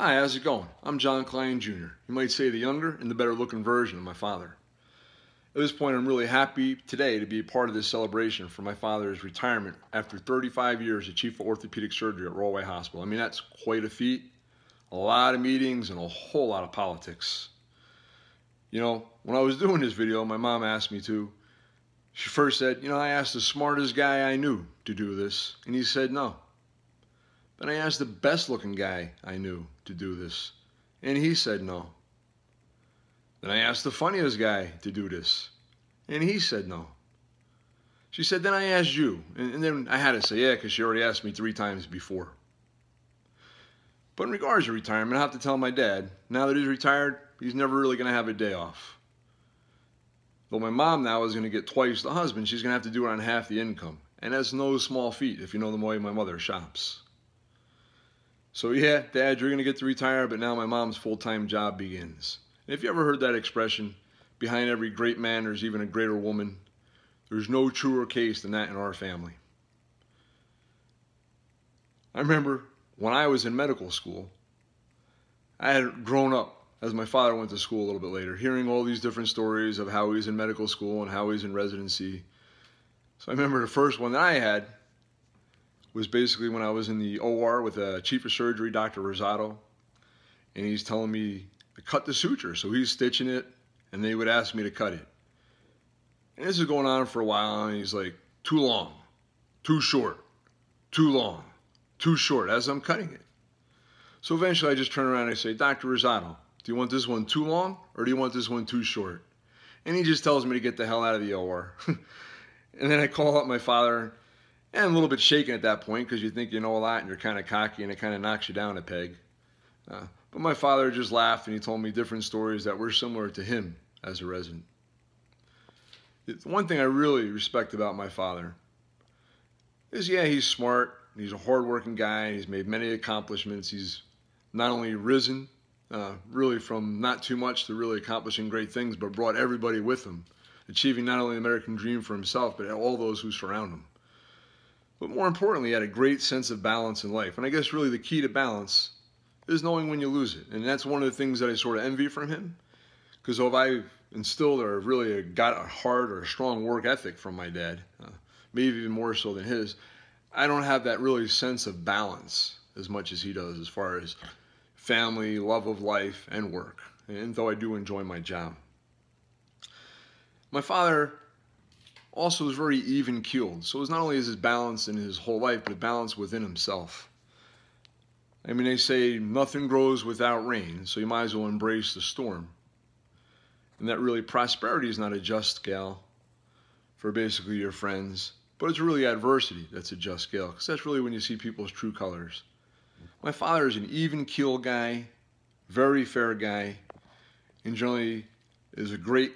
Hi, how's it going? I'm John Klein Jr. You might say the younger and the better looking version of my father. At this point, I'm really happy today to be a part of this celebration for my father's retirement after 35 years as Chief of Orthopedic Surgery at Rollway Hospital. I mean, that's quite a feat, a lot of meetings, and a whole lot of politics. You know, when I was doing this video, my mom asked me to. She first said, I asked the smartest guy I knew to do this, and he said no. Then I asked the best looking guy I knew to do this, and he said no. Then I asked the funniest guy to do this, and he said no. She said, then I asked you, and then I had to say yeah, because she already asked me 3 times before. But in regards to retirement, I have to tell my dad, now that he's retired, he's never really going to have a day off. Though my mom now is going to get twice the husband, she's going to have to do it on half the income. And that's no small feat if you know the way my mother shops. So yeah, Dad, you're going to get to retire, but now my mom's full-time job begins. And if you ever heard that expression, behind every great man there's even a greater woman, there's no truer case than that in our family. I remember when I was in medical school, I had grown up, as my father went to school a little bit later, hearing all these different stories of how he was in medical school and how he was in residency. So I remember the first one that I had was basically when I was in the OR with a Chief of Surgery, Dr. Rosado, and he's telling me to cut the suture. So he's stitching it, and they would ask me to cut it. And this is going on for a while, and he's like, too long, too short, too long, too short, as I'm cutting it. So eventually I just turn around and I say, Dr. Rosado, do you want this one too long, or do you want this one too short? And he just tells me to get the hell out of the OR. And then I call up my father, and I'm a little bit shaken at that point because you think you know a lot and you're kind of cocky and it kind of knocks you down a peg. But my father just laughed and he told me different stories that were similar to him as a resident. One thing I really respect about my father is, yeah, he's smart, he's a hardworking guy, he's made many accomplishments. He's not only risen really from not too much to really accomplishing great things, but brought everybody with him, achieving not only the American dream for himself, but all those who surround him. But more importantly, he had a great sense of balance in life. And I guess really the key to balance is knowing when you lose it. And that's one of the things that I sort of envy from him. Because if I instilled or really got a hard or a strong work ethic from my dad, maybe even more so than his, I don't have that really sense of balance as much as he does as far as family, love of life, and work. And though I do enjoy my job. My father also was very even-keeled. So it was not only his balance in his whole life, but a balance within himself. I mean, they say nothing grows without rain, so you might as well embrace the storm. And that really prosperity is not a just scale for basically your friends, but it's really adversity that's a just scale, because that's really when you see people's true colors. My father is an even-keeled guy, very fair guy, and generally is a great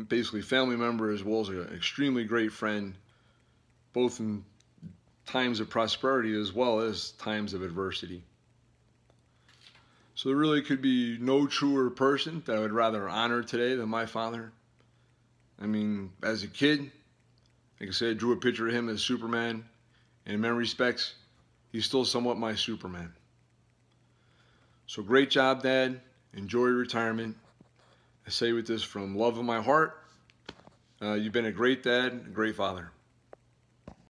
basically family member as well as an extremely great friend, both in times of prosperity as well as times of adversity. So there really could be no truer person that I would rather honor today than my father. I mean, as a kid, like I said, I drew a picture of him as Superman, and in many respects, he's still somewhat my Superman. So great job, Dad. Enjoy your retirement. I say with this from love of my heart, you've been a great dad, a great father.